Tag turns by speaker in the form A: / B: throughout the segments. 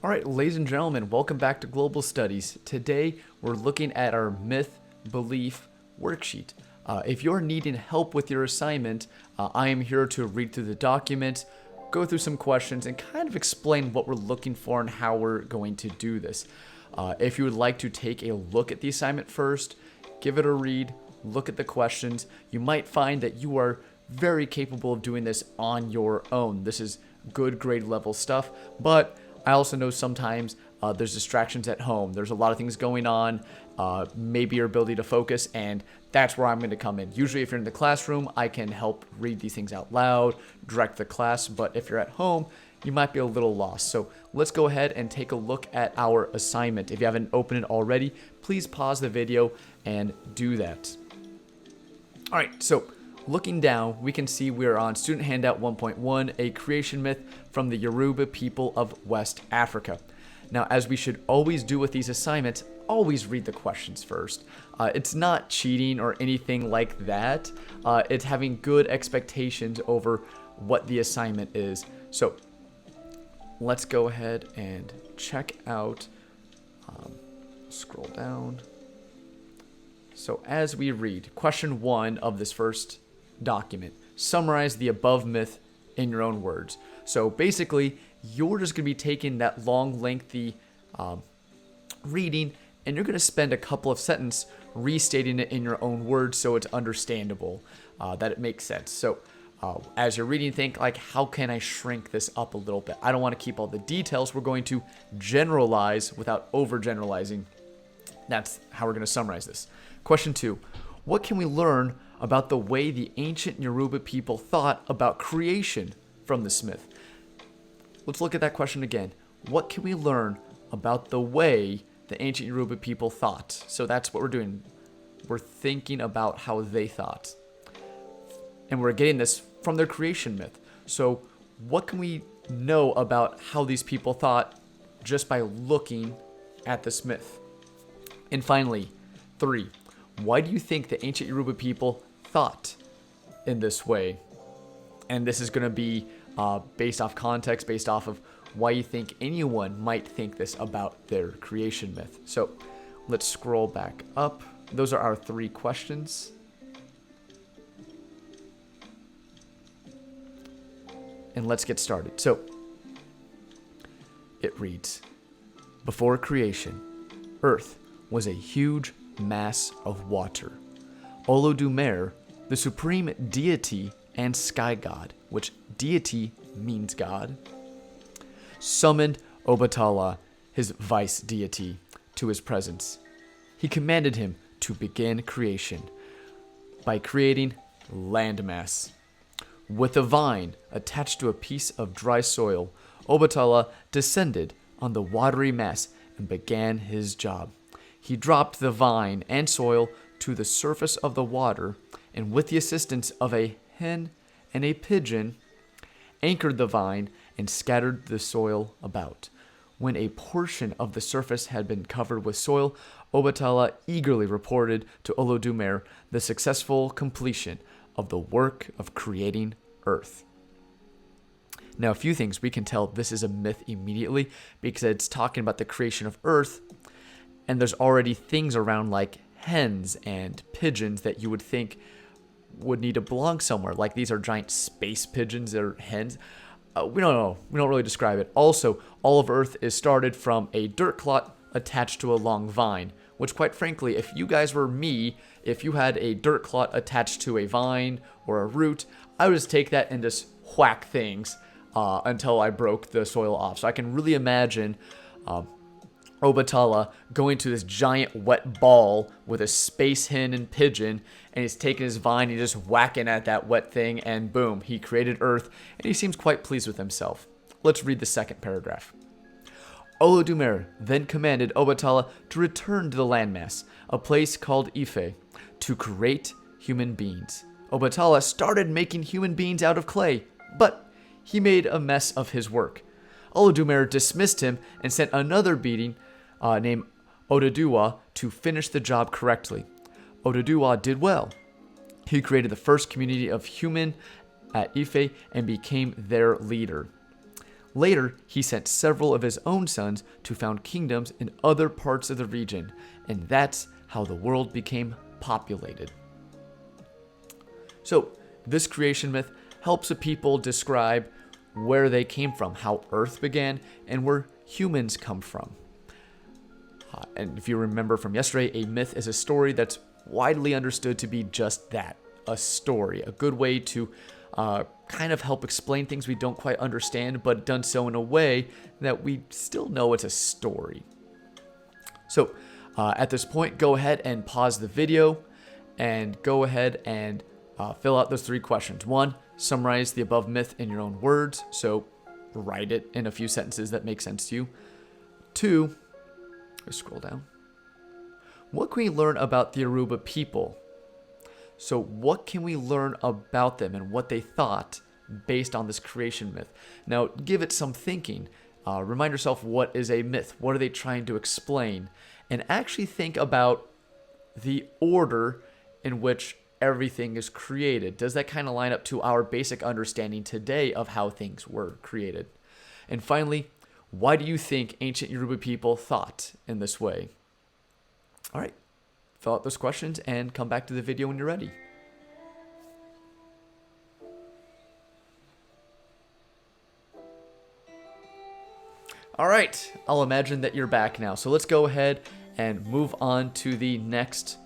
A: All right, ladies and gentlemen, welcome back to Global Studies. Today, we're looking at our myth belief worksheet. If you're needing help with your assignment, I am here to read through the document, go through some questions, and kind of explain what we're looking for and how we're going to do this. If you would like to take a look at the assignment first, give it a read, look at the questions, you might find that you are very capable of doing this on your own. This is good grade level stuff, but I also know sometimes there's distractions at home. There's a lot of things going on, maybe your ability to focus, and that's where I'm going to come in. Usually if you're in the classroom, I can help read these things out loud, direct the class, but if you're at home, you might be a little lost. So let's go ahead and take a look at our assignment. If you haven't opened it already, please pause the video and do that. All right, so looking down, we can see we're on Student Handout 1.1, a creation myth from the Yoruba people of West Africa. Now, as we should always do with these assignments, always read the questions first. It's not cheating or anything like that. It's having good expectations over what the assignment is. So let's go ahead and check out, scroll down. So as we read, question 1 of this first document, summarize the above myth in your own words. So basically, you're just going to be taking that long, lengthy reading, and you're going to spend a couple of sentences restating it in your own words so it's understandable, that it makes sense. So as you're reading, think like, how can I shrink this up a little bit? I don't want to keep all the details. We're going to generalize without overgeneralizing. That's how we're going to summarize this. Question 2, what can we learn about the way the ancient Yoruba people thought about creation from this myth? Let's look at that question again. What can we learn about the way the ancient Yoruba people thought? So that's what we're doing. We're thinking about how they thought. And we're getting this from their creation myth. So what can we know about how these people thought just by looking at this myth? And finally, 3, why do you think the ancient Yoruba people thought in this way? And this is going to be based off context, based off of why you think anyone might think this about their creation myth. So let's scroll back up. Those are our 3 questions. And let's get started. So it reads, before creation, Earth was a huge mass of water. Olodumare, the supreme deity and sky god, which deity means God, summoned Obatala, his vice deity, to his presence. He commanded him to begin creation by creating landmass. With a vine attached to a piece of dry soil, Obatala descended on the watery mass and began his job. He dropped the vine and soil to the surface of the water, and with the assistance of a hen and a pigeon, anchored the vine and scattered the soil about. When a portion of the surface had been covered with soil, Obatala eagerly reported to Olodumare the successful completion of the work of creating Earth. Now, a few things we can tell this is a myth immediately because it's talking about the creation of Earth, and there's already things around like hens and pigeons that you would think would need to belong somewhere. Like these are giant space pigeons, they're hens. We don't know. We don't really describe it. Also, all of Earth is started from a dirt clot attached to a long vine, which quite frankly, if you guys were me, if you had a dirt clot attached to a vine or a root, I would just take that and just whack things until I broke the soil off. So I can really imagine Obatala going to this giant wet ball with a space hen and pigeon, and he's taking his vine, he's just whacking at that wet thing, and boom, he created Earth, and he seems quite pleased with himself. Let's read the second paragraph. Olodumare then commanded Obatala to return to the landmass, a place called Ife, to create human beings. Obatala started making human beings out of clay, but he made a mess of his work. Olodumare dismissed him and sent another being named Oduduwa to finish the job correctly. Oduduwa did well. He created the first community of human at Ife and became their leader. Later, he sent several of his own sons to found kingdoms in other parts of the region, and that's how the world became populated. So, this creation myth helps a people describe where they came from, how Earth began, and where humans come from. And if you remember from yesterday, a myth is a story that's widely understood to be just that, a story, a good way to kind of help explain things we don't quite understand, but done so in a way that we still know it's a story. So at this point, go ahead and pause the video and go ahead and fill out those 3 questions. 1, summarize the above myth in your own words. So write it in a few sentences that make sense to you. 2, scroll down. What can we learn about the Yoruba people? So what can we learn about them and what they thought based on this creation myth? Now, give it some thinking. Remind yourself, what is a myth? What are they trying to explain? And actually think about the order in which everything is created. Does that kind of line up to our basic understanding today of how things were created? And finally, why do you think ancient Yoruba people thought in this way? All right, fill out those questions and come back to the video when you're ready. All right, I'll imagine that you're back now. So let's go ahead and move on to the next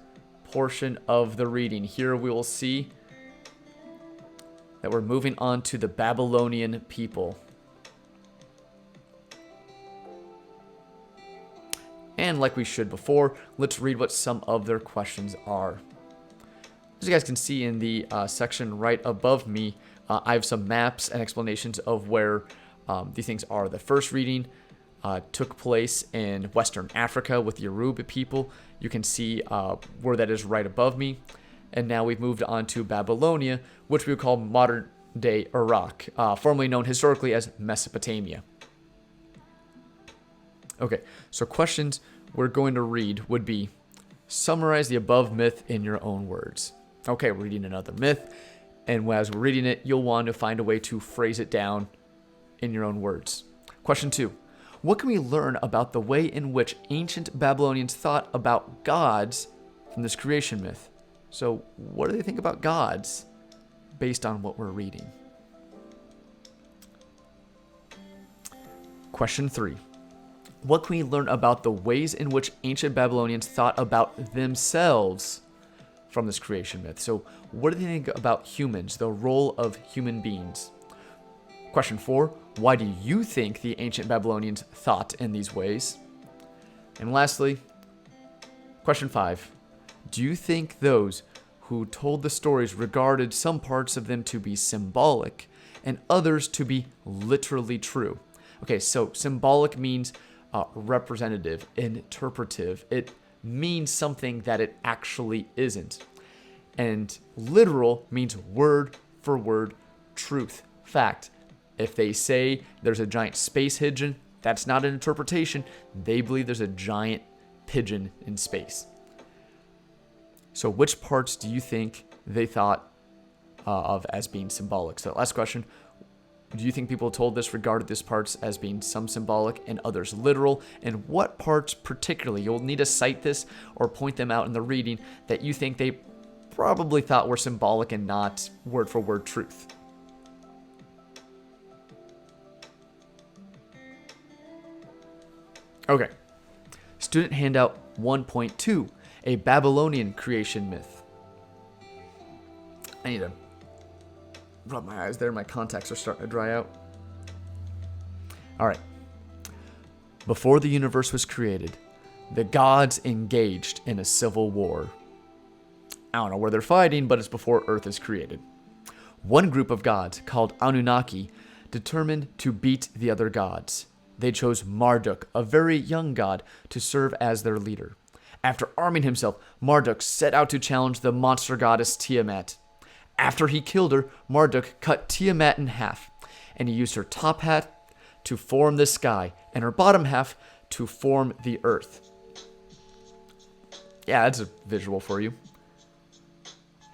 A: portion of the reading. Here we will see that we're moving on to the Babylonian people. And like we should before, let's read what some of their questions are. As you guys can see in the section right above me, I have some maps and explanations of where these things are. The first reading took place in Western Africa with the Yoruba people. You can see where that is right above me. And now we've moved on to Babylonia, which we would call modern-day Iraq, formerly known historically as Mesopotamia. Okay, so questions we're going to read would be, summarize the above myth in your own words. Okay, we're reading another myth, and as we're reading it, you'll want to find a way to phrase it down in your own words. Question 2, what can we learn about the way in which ancient Babylonians thought about gods from this creation myth? So what do they think about gods based on what we're reading? Question 3. What can we learn about the ways in which ancient Babylonians thought about themselves from this creation myth? So what do they think about humans, the role of human beings? Question 4, why do you think the ancient Babylonians thought in these ways? And lastly, question 5, do you think those who told the stories regarded some parts of them to be symbolic and others to be literally true? Okay, so symbolic means representative, interpretive. It means something that it actually isn't. And literal means word for word truth, fact. If they say there's a giant space pigeon, that's not an interpretation. They believe there's a giant pigeon in space. So which parts do you think they thought of as being symbolic? So last question, do you think people told this regarded these parts as being some symbolic and others literal? And what parts particularly, you'll need to cite this or point them out in the reading, that you think they probably thought were symbolic and not word for word truth? Okay, student handout 1.2, a Babylonian creation myth. I need to rub my eyes there, my contacts are starting to dry out. All right, before the universe was created, the gods engaged in a civil war. I don't know where they're fighting, but it's before Earth is created. One group of gods, called Anunnaki, determined to beat the other gods. They chose Marduk, a very young god, to serve as their leader. After arming himself, Marduk set out to challenge the monster goddess Tiamat. After he killed her, Marduk cut Tiamat in half, and he used her top half to form the sky, and her bottom half to form the earth. Yeah, that's a visual for you.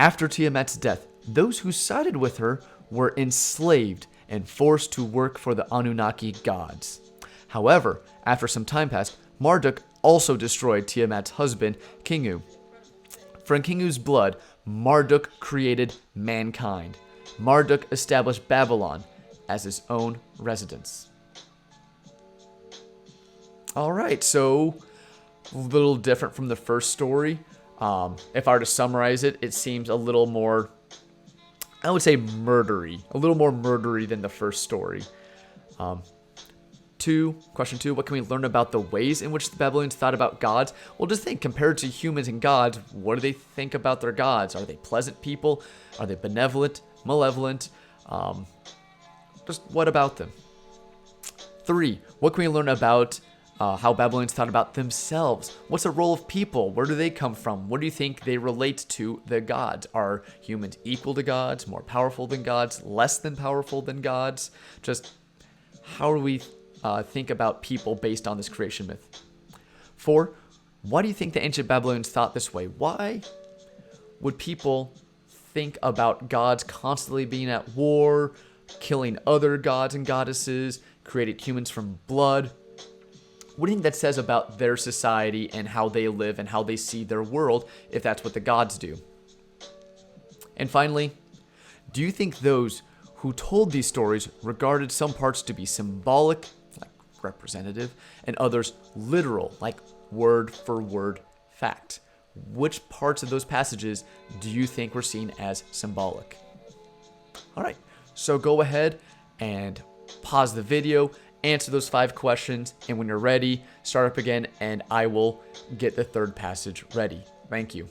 A: After Tiamat's death, those who sided with her were enslaved and forced to work for the Anunnaki gods. However, after some time passed, Marduk also destroyed Tiamat's husband, Kingu. From Kingu's blood, Marduk created mankind. Marduk established Babylon as his own residence. All right, so a little different from the first story. If I were to summarize it, it seems a little more, I would say, murdery. A little more murdery than the first story. Question two, what can we learn about the ways in which the Babylonians thought about gods? Well, just think, compared to humans and gods, what do they think about their gods? Are they pleasant people? Are they benevolent, malevolent? Just what about them? 3, what can we learn about how Babylonians thought about themselves? What's the role of people? Where do they come from? What do you think they relate to the gods? Are humans equal to gods, more powerful than gods, less than powerful than gods? Just how do we think about people based on this creation myth? 4, why do you think the ancient Babylonians thought this way? Why would people think about gods constantly being at war, killing other gods and goddesses, created humans from blood? What do you think that says about their society and how they live and how they see their world if that's what the gods do? And finally, do you think those who told these stories regarded some parts to be symbolic, like representative, and others literal, like word for word fact? Which parts of those passages do you think were seen as symbolic? All right, so go ahead and pause the video, answer those 5 questions, and when you're ready, start up again, and I will get the third passage ready. Thank you.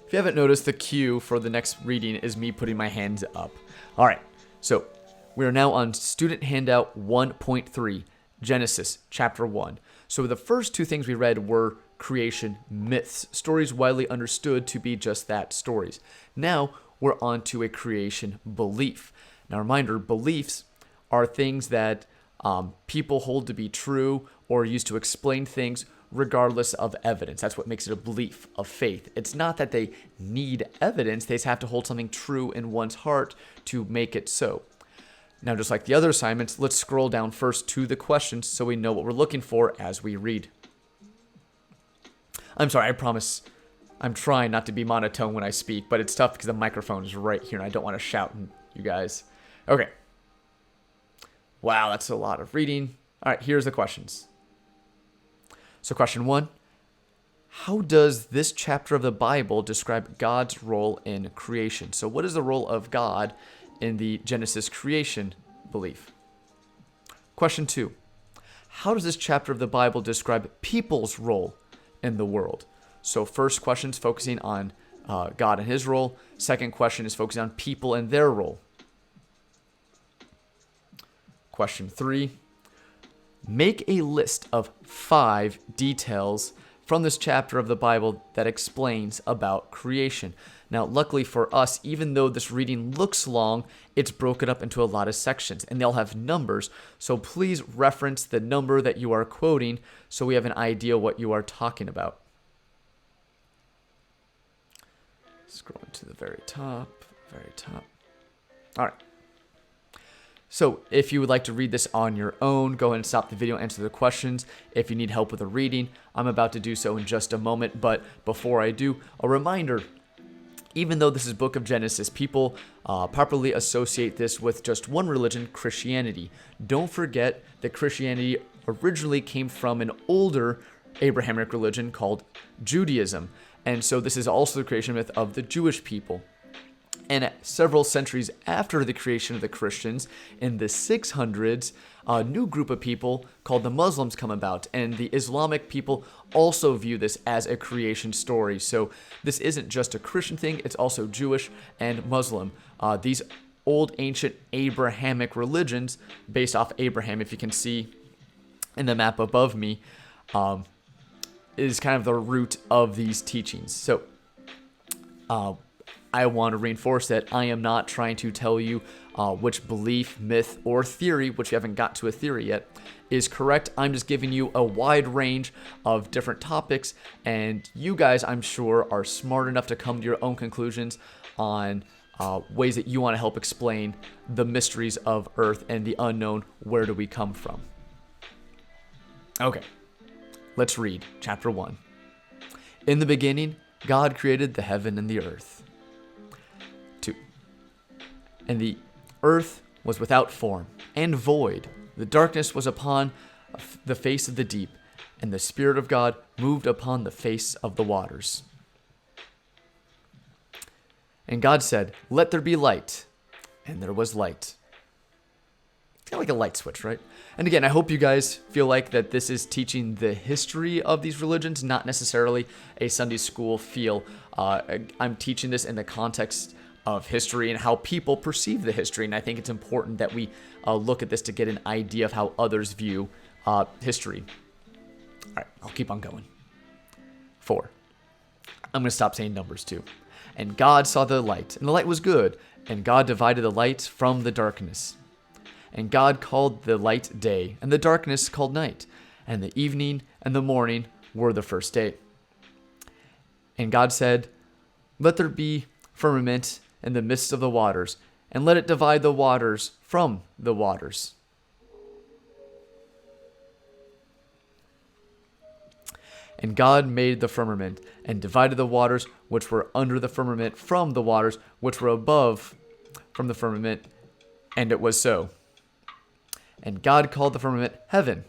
A: If you haven't noticed, the cue for the next reading is me putting my hands up. All right, so we are now on student handout 1.3, Genesis chapter 1. So the first 2 things we read were creation myths, stories widely understood to be just that, stories. Now we're on to a creation belief. Now reminder, beliefs are things that people hold to be true or used to explain things regardless of evidence. That's what makes it a belief of faith. It's not that they need evidence, they just have to hold something true in one's heart to make it so. Now, just like the other assignments, let's scroll down first to the questions so we know what we're looking for as we read. I'm sorry, I promise I'm trying not to be monotone when I speak, but it's tough because the microphone is right here and I don't want to shout at you guys. Okay. Wow, that's a lot of reading. All right, here's the questions. So question 1, how does this chapter of the Bible describe God's role in creation? So what is the role of God in the Genesis creation belief? Question 2, how does this chapter of the Bible describe people's role in the world? So first question is focusing on God and his role. Second question is focusing on people and their role. Question 3, make a list of 5 details from this chapter of the Bible that explains about creation. Now, luckily for us, even though this reading looks long, it's broken up into a lot of sections, and they'll have numbers, so please reference the number that you are quoting so we have an idea what you are talking about. Scrolling to the very top. All right. So if you would like to read this on your own, go ahead and stop the video, answer the questions. If you need help with the reading, I'm about to do so in just a moment. But before I do, a reminder, even though this is Book of Genesis, people properly associate this with just one religion, Christianity. Don't forget that Christianity originally came from an older Abrahamic religion called Judaism. And so this is also the creation myth of the Jewish people. And several centuries after the creation of the Christians, in the 600s, a new group of people called the Muslims come about. And the Islamic people also view this as a creation story. So this isn't just a Christian thing, it's also Jewish and Muslim. These old ancient Abrahamic religions, based off Abraham, if you can see in the map above me, is kind of the root of these teachings. So I want to reinforce that I am not trying to tell you which belief, myth, or theory, which you haven't got to a theory yet, is correct. I'm just giving you a wide range of different topics, and you guys, I'm sure, are smart enough to come to your own conclusions on ways that you want to help explain the mysteries of Earth and the unknown. Where do we come from? Okay, let's read chapter 1. In the beginning, God created the heaven and the earth. 2. And the earth was without form and void. The darkness was upon the face of the deep, and the Spirit of God moved upon the face of the waters. And God said, "Let there be light." And there was light. It's kind of like a light switch, right? And again, I hope you guys feel like that this is teaching the history of these religions, not necessarily a Sunday school feel. I'm teaching this in the context of history and how people perceive the history. And I think it's important that we look at this to get an idea of how others view history. All right, I'll keep on going. 4. I'm going to stop saying numbers too. And God saw the light, and the light was good, and God divided the light from the darkness. And God called the light day, and the darkness called night, and the evening and the morning were the first day. And God said, "Let there be firmament in the midst of the waters, and let it divide the waters from the waters." And God made the firmament, and divided the waters which were under the firmament from the waters which were above from the firmament, and it was so. And God called the firmament heaven,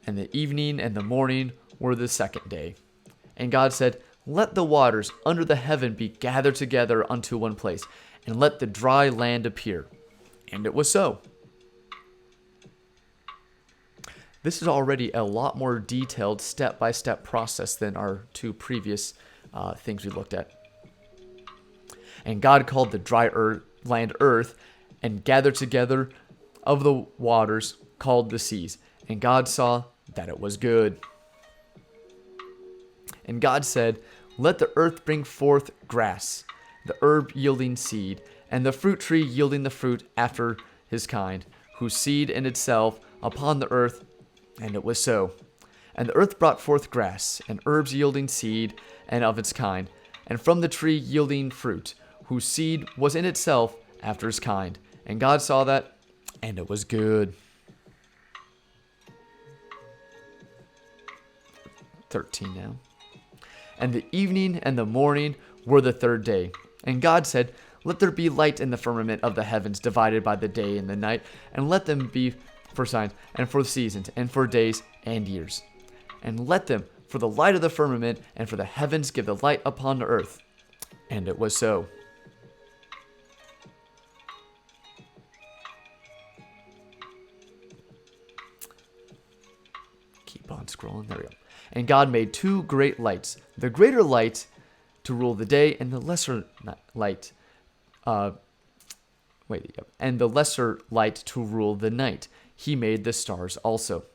A: and the evening and the morning were the second day. And God said, "Let the waters under the heaven be gathered together unto one place, and let the dry land appear." And it was so. This is already a lot more detailed step-by-step process than our two previous things we looked at. And God called the dry land earth, and gathered together of the waters called the seas. And God saw that it was good. And God said, "Let the earth bring forth grass, the herb yielding seed, and the fruit tree yielding the fruit after his kind, whose seed in itself upon the earth." And it was so. And the earth brought forth grass, and herbs yielding seed, and of its kind, and from the tree yielding fruit, whose seed was in itself after his kind. And God saw that, and it was good. 13 now. And the evening and the morning were the third day. And God said, "Let there be light in the firmament of the heavens, divided by the day and the night, and let them be for signs, and for seasons, and for days and years. And let them, for the light of the firmament, and for the heavens, give the light upon the earth." And it was so. Keep on scrolling. There we go. And God made two great lights, the greater light to rule the day, and the lesser light, and the lesser light to rule the night. He made the stars also.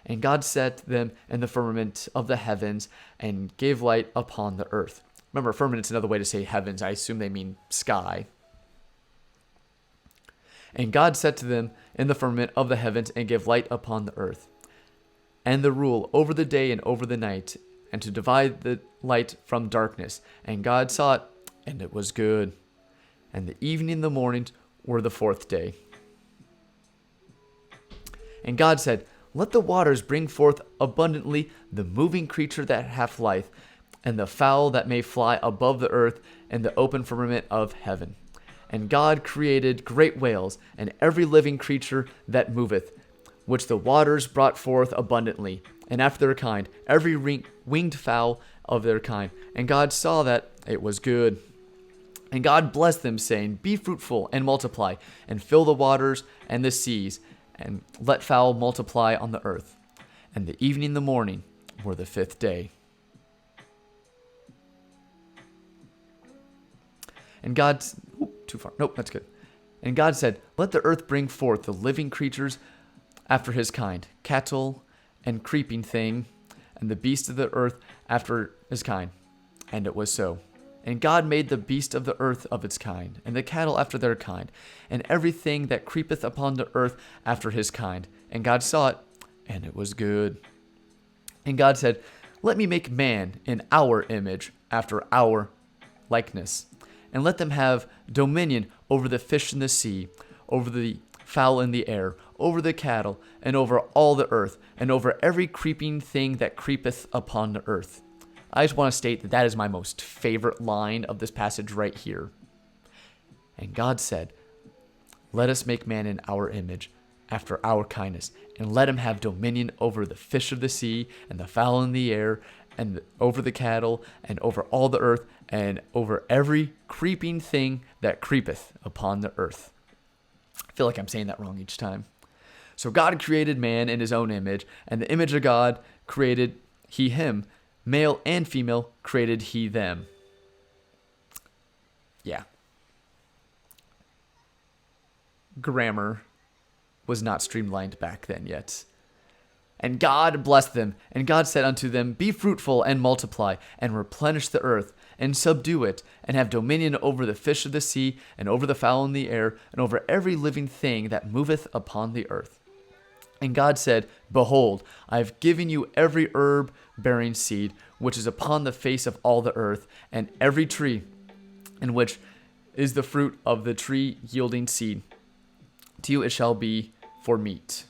A: And God set them in the firmament of the heavens, and gave light upon the earth. Remember, firmament's another way to say heavens. I assume they mean sky. And God set to them in the firmament of the heavens, and gave light upon the earth, and the rule over the day and over the night, and to divide the light from darkness. And God saw it, and it was good. And the evening and the morning were the fourth day. And God said, "Let the waters bring forth abundantly the moving creature that hath life, and the fowl that may fly above the earth, and the open firmament of heaven." And God created great whales, and every living creature that moveth, which the waters brought forth abundantly, and after their kind, every winged fowl of their kind. And God saw that it was good. And God blessed them, saying, "Be fruitful and multiply, and fill the waters and the seas, and let fowl multiply on the earth." And the evening and the morning were the fifth day. And God, too far. Nope, that's good. And God said, "Let the earth bring forth the living creatures after his kind, cattle and creeping thing, and the beasts of the earth after his kind." And it was so. And God made the beast of the earth of its kind, and the cattle after their kind, and everything that creepeth upon the earth after his kind. And God saw it, and it was good. And God said, Let me make man in our image, after our likeness, and let them have dominion over the fish in the sea, over the fowl in the air, over the cattle, and over all the earth, and over every creeping thing that creepeth upon the earth. I just want to state that that is my most favorite line of this passage right here. And God said, Let us make man in our image, after our kindness, and let him have dominion over the fish of the sea, and the fowl in the air, and over the cattle, and over all the earth, and over every creeping thing that creepeth upon the earth. I feel like I'm saying that wrong each time. So God created man in his own image, and the image of God created he him. Male and female created he them. Yeah. Grammar was not streamlined back then yet. And God blessed them, and God said unto them, Be fruitful and multiply, and replenish the earth, and subdue it, and have dominion over the fish of the sea, and over the fowl in the air, and over every living thing that moveth upon the earth. And God said, Behold, I have given you every herb bearing seed, which is upon the face of all the earth, and every tree, in which is the fruit of the tree yielding seed. To you it shall be for meat.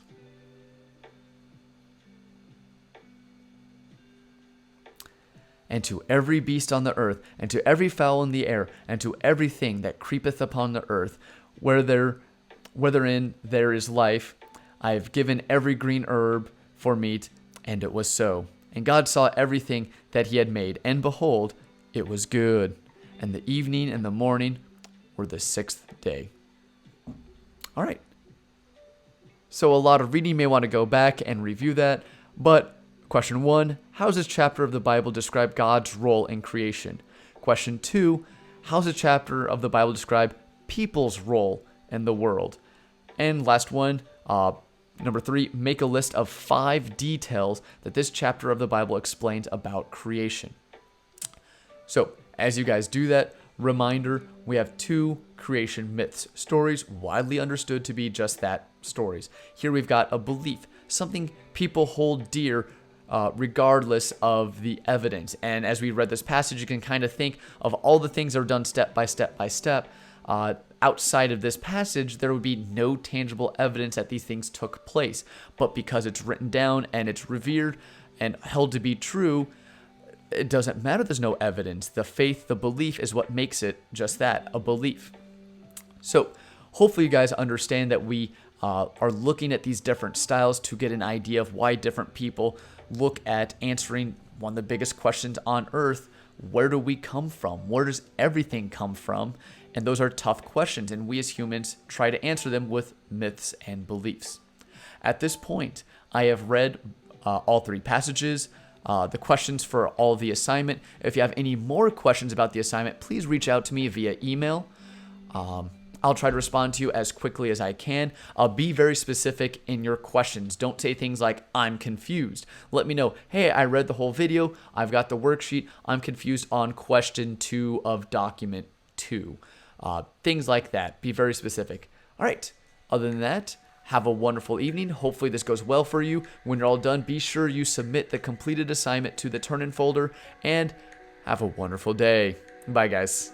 A: And to every beast on the earth, and to every fowl in the air, and to everything that creepeth upon the earth, wherein there is life, I have given every green herb for meat. And it was so. And God saw everything that he had made, and behold, it was good. And the evening and the morning were the sixth day. All right. So a lot of reading, you may want to go back and review that. But question 1, how does this chapter of the Bible describe God's role in creation? Question 2, how does this chapter of the Bible describe people's role in the world? And last one, number 3, make a list of 5 details that this chapter of the Bible explains about creation. So, as you guys do that, reminder, we have 2 creation myths, stories widely understood to be just that, stories. Here we've got a belief, something people hold dear regardless of the evidence. And as we read this passage, you can kind of think of all the things that are done step by step by step. Outside of this passage, there would be no tangible evidence that these things took place. But because it's written down and it's revered and held to be true, it doesn't matter there's no evidence. The faith, the belief is what makes it just that, a belief. So hopefully you guys understand that we are looking at these different styles to get an idea of why different people look at answering one of the biggest questions on earth. Where do we come from? Where does everything come from? And those are tough questions, and we as humans try to answer them with myths and beliefs. At this point, I have read all 3 passages, the questions for all the assignment. If you have any more questions about the assignment, please reach out to me via email. I'll try to respond to you as quickly as I can. Be very specific in your questions. Don't say things like, I'm confused. Let me know, hey, I read the whole video. I've got the worksheet. I'm confused on question 2 of document 2. Things like that. Be very specific. All right. Other than that, have a wonderful evening. Hopefully this goes well for you. When you're all done, be sure you submit the completed assignment to the turn-in folder, and have a wonderful day. Bye, guys.